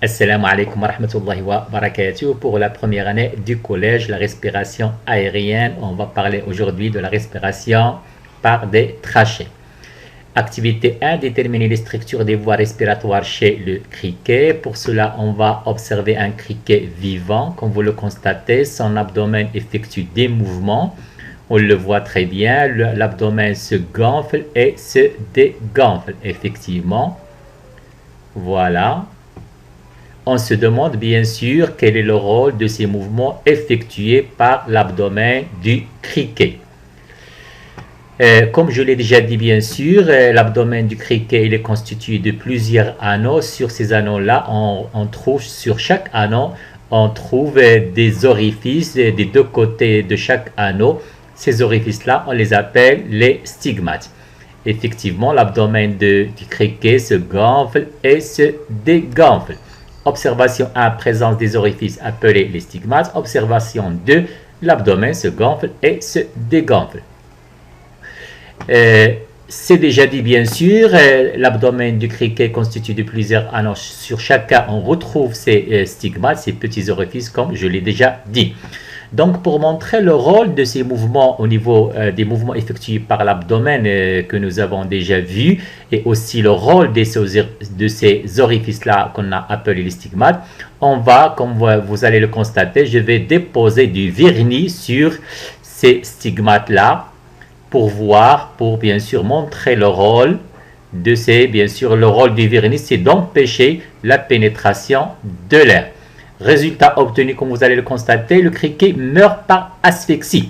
Assalamu alaikum wa rahmatullahi wa barakatuh. Pour la première année du collège, la respiration aérienne, on va parler aujourd'hui de la respiration par des trachées. Activité 1, déterminer les structures des voies respiratoires chez le criquet. Pour cela, on va observer un criquet vivant. Comme vous le constatez, son abdomen effectue des mouvements. On le voit très bien, l'abdomen se gonfle et se dégonfle, effectivement. Voilà. On se demande bien sûr quel est le rôle de ces mouvements effectués par l'abdomen du criquet. Comme je l'ai déjà dit bien sûr, l'abdomen du criquet il est constitué de plusieurs anneaux. Sur ces anneaux-là, on trouve sur chaque anneau, on trouve des orifices des deux côtés de chaque anneau. Ces orifices-là, on les appelle les stigmates. Effectivement, l'abdomen du criquet se gonfle et se dégonfle. Observation 1, présence des orifices appelés les stigmates. Observation 2, l'abdomen se gonfle et se dégonfle. C'est déjà dit bien sûr, l'abdomen du criquet constitué de plusieurs anneaux. Sur chacun, on retrouve ces stigmates, ces petits orifices, comme je l'ai déjà dit. Donc, pour montrer le rôle de ces mouvements au niveau des mouvements effectués par l'abdomen que nous avons déjà vu, et aussi le rôle de ces orifices-là qu'on a appelés les stigmates, on va, comme vous allez le constater, je vais déposer du vernis sur ces stigmates-là pour voir, pour bien sûr montrer le rôle de ces, bien sûr, le rôle du vernis, c'est d'empêcher la pénétration de l'air. Résultat obtenu, comme vous allez le constater, le criquet meurt par asphyxie.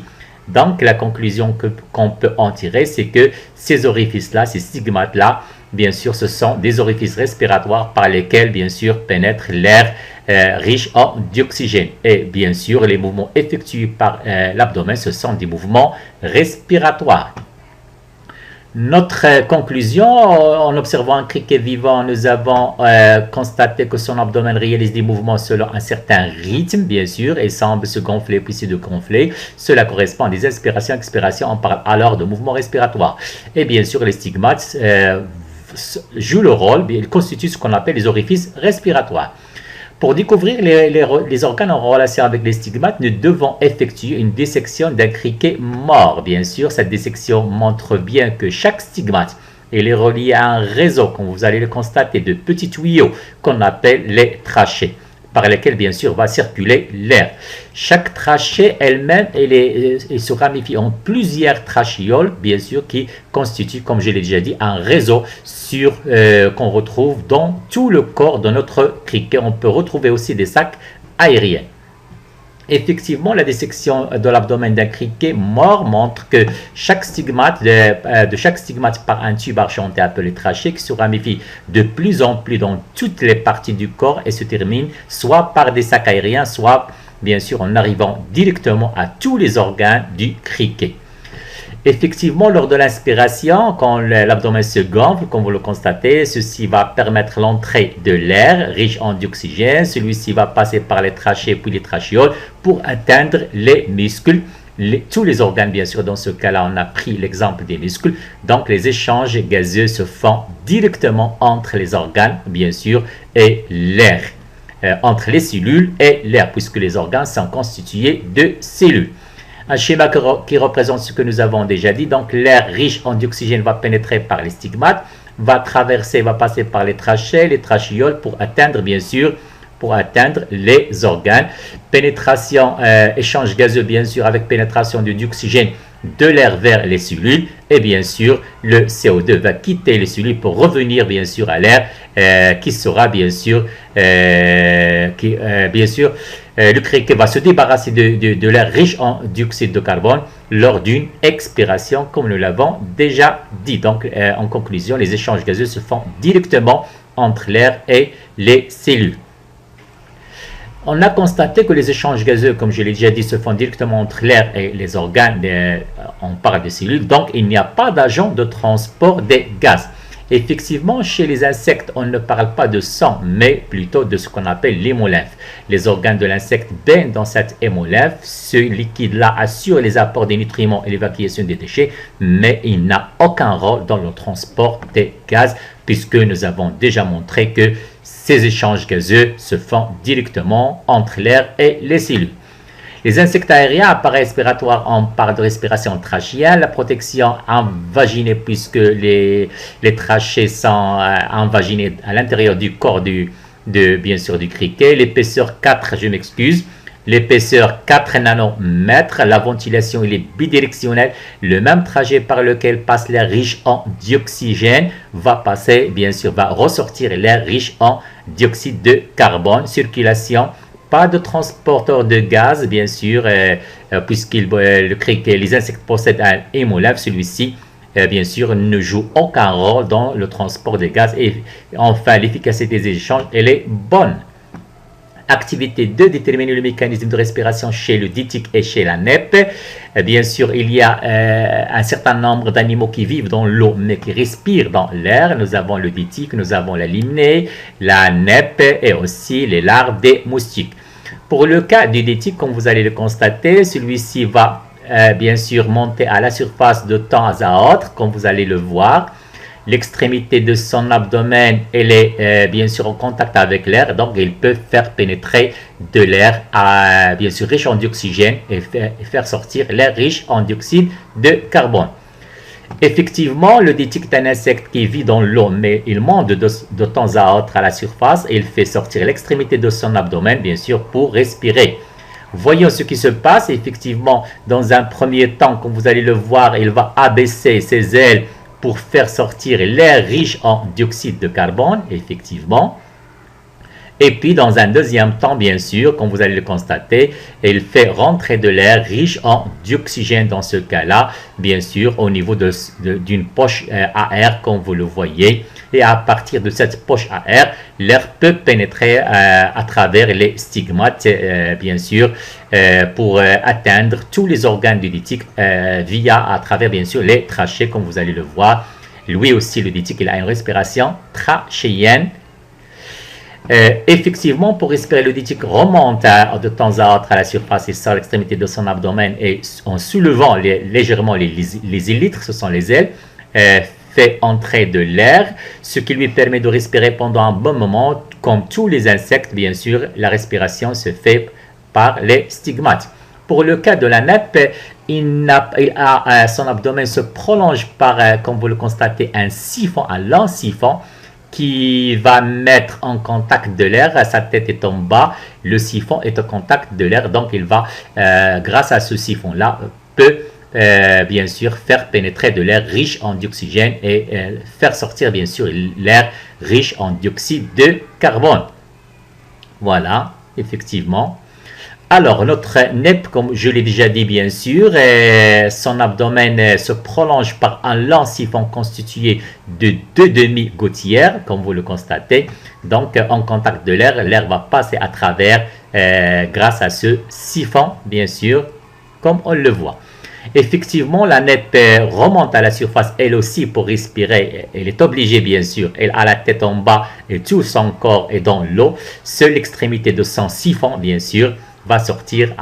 Donc, la conclusion qu'on peut en tirer, c'est que ces orifices-là, ces stigmates-là, bien sûr, ce sont des orifices respiratoires par lesquels, bien sûr, pénètre l'air riche en dioxygène. Et bien sûr, les mouvements effectués par l'abdomen, ce sont des mouvements respiratoires. Notre conclusion, en observant un criquet vivant, nous avons constaté que son abdomen réalise des mouvements selon un certain rythme, bien sûr, et semble se gonfler puis se dégonfler. Cela correspond à des inspirations, expirations. On parle alors de mouvements respiratoires. Et bien sûr, les stigmates jouent le rôle, ils constituent ce qu'on appelle les orifices respiratoires. Pour découvrir les organes en relation avec les stigmates, nous devons effectuer une dissection d'un criquet mort. Bien sûr, cette dissection montre bien que chaque stigmate est relié à un réseau, comme vous allez le constater, de petits tuyaux qu'on appelle les trachées, par lesquels bien sûr va circuler l'air. Chaque trachée elle-même elle se ramifie en plusieurs trachéoles, bien sûr, qui constituent, comme je l'ai déjà dit, un réseau qu'on retrouve dans tout le corps de notre criquet. On peut retrouver aussi des sacs aériens. Effectivement, la dissection de l'abdomen d'un criquet mort montre que chaque stigmate, de chaque stigmate par un tube argenté appelé trachée qui se ramifie de plus en plus dans toutes les parties du corps et se termine soit par des sacs aériens, soit bien sûr en arrivant directement à tous les organes du criquet. Effectivement, lors de l'inspiration, quand l'abdomen se gonfle, comme vous le constatez, ceci va permettre l'entrée de l'air riche en dioxygène. Celui-ci va passer par les trachées puis les trachéoles pour atteindre les muscles, tous les organes bien sûr. Dans ce cas-là, on a pris l'exemple des muscles. Donc, les échanges gazeux se font directement entre les organes bien sûr et l'air, entre les cellules et l'air, puisque les organes sont constitués de cellules. Un schéma qui représente ce que nous avons déjà dit. Donc, l'air riche en dioxygène va pénétrer par les stigmates, va passer par les trachéoles pour atteindre, bien sûr, les organes. Pénétration, échange gazeux, bien sûr, avec pénétration du dioxygène de l'air vers les cellules. Et bien sûr, le CO2 va quitter les cellules pour revenir, bien sûr, à l'air qui sera, bien sûr, le criquet va se débarrasser de l'air riche en dioxyde de carbone lors d'une expiration, comme nous l'avons déjà dit. Donc, en conclusion, les échanges gazeux se font directement entre l'air et les cellules. On a constaté que les échanges gazeux, comme je l'ai déjà dit, se font directement entre l'air et les organes. On parle de cellules, donc il n'y a pas d'agent de transport des gaz. Effectivement, chez les insectes, on ne parle pas de sang, mais plutôt de ce qu'on appelle l'hémolymphe. Les organes de l'insecte baignent dans cette hémolymphe. Ce liquide-là assure les apports des nutriments et l'évacuation des déchets, mais il n'a aucun rôle dans le transport des gaz, puisque nous avons déjà montré que Ces échanges gazeux se font directement entre l'air et les cellules. Les insectes aériens à appareil respiratoire, on parle de respiration trachéenne, la protection invaginée puisque les trachées sont invaginées à l'intérieur du corps bien sûr du criquet. L'épaisseur 4, je m'excuse, l'épaisseur 4 nanomètres, la ventilation il est bidirectionnelle, le même trajet par lequel passe l'air riche en dioxygène va passer, bien sûr, va ressortir l'air riche en dioxyde de carbone, circulation. Pas de transporteur de gaz, bien sûr, les insectes possèdent un hémolave. Celui-ci, bien sûr, ne joue aucun rôle dans le transport de gaz. Et enfin, l'efficacité des échanges, elle est bonne. Activité 2, déterminer le mécanisme de respiration chez le ditique et chez la nèpe. Bien sûr, il y a un certain nombre d'animaux qui vivent dans l'eau, mais qui respirent dans l'air. Nous avons le ditique, nous avons la limnée, la nèpe et aussi les larves des moustiques. Pour le cas du ditique, comme vous allez le constater, celui-ci va bien sûr monter à la surface de temps à autre, comme vous allez le voir. L'extrémité de son abdomen, elle est bien sûr en contact avec l'air, donc il peut faire pénétrer de l'air bien sûr riche en dioxygène et faire sortir l'air riche en dioxyde de carbone. Effectivement, le ditique est un insecte qui vit dans l'eau, mais il monte de temps à autre à la surface et il fait sortir l'extrémité de son abdomen, bien sûr, pour respirer. Voyons ce qui se passe. Effectivement, dans un premier temps, comme vous allez le voir, il va abaisser ses ailes pour faire sortir l'air riche en dioxyde de carbone, effectivement. Et puis, dans un deuxième temps, bien sûr, comme vous allez le constater, il fait rentrer de l'air riche en dioxygène dans ce cas-là, bien sûr, au niveau d'une poche à air, comme vous le voyez. Et à partir de cette poche à air, l'air peut pénétrer à travers les stigmates, bien sûr, pour atteindre tous les organes du ditique à travers, bien sûr, les trachées, comme vous allez le voir. Lui aussi, le ditique, il a une respiration trachéenne. Effectivement, pour respirer, le ditique remonte de temps à autre à la surface et sort l'extrémité de son abdomen et en soulevant légèrement les élytres, ce sont les ailes, fait entrer de l'air, ce qui lui permet de respirer pendant un bon moment. Comme tous les insectes, bien sûr, la respiration se fait par les stigmates. Pour le cas de la nèpe, son abdomen se prolonge par, comme vous le constatez, un siphon, un long siphon, qui va mettre en contact de l'air, sa tête est en bas, le siphon est au contact de l'air, donc il va, grâce à ce siphon-là, peut bien sûr faire pénétrer de l'air riche en dioxygène et faire sortir bien sûr l'air riche en dioxyde de carbone. Voilà, effectivement. Alors, notre nèpe, comme je l'ai déjà dit bien sûr, son abdomen se prolonge par un long siphon constitué de 2 demi-gouttières, comme vous le constatez. Donc, en contact de l'air, l'air va passer à travers grâce à ce siphon, bien sûr, comme on le voit. Effectivement, la nèpe remonte à la surface, elle aussi, pour respirer. Elle est obligée, bien sûr. Elle a la tête en bas et tout son corps est dans l'eau. Seule l'extrémité de son siphon, bien sûr, va sortir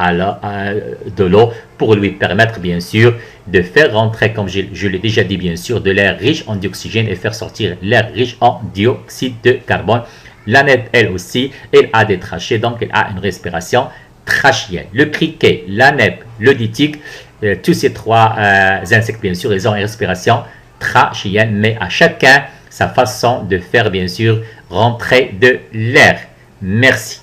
de l'eau pour lui permettre, bien sûr, de faire rentrer, comme je l'ai déjà dit, bien sûr, de l'air riche en dioxygène et faire sortir l'air riche en dioxyde de carbone. La nèpe, elle aussi, elle a des trachées, donc elle a une respiration trachéenne. Le criquet, la nèpe, le ditique, tous ces trois insectes, bien sûr, ils ont une respiration trachéenne, mais à chacun sa façon de faire, bien sûr, rentrer de l'air. Merci.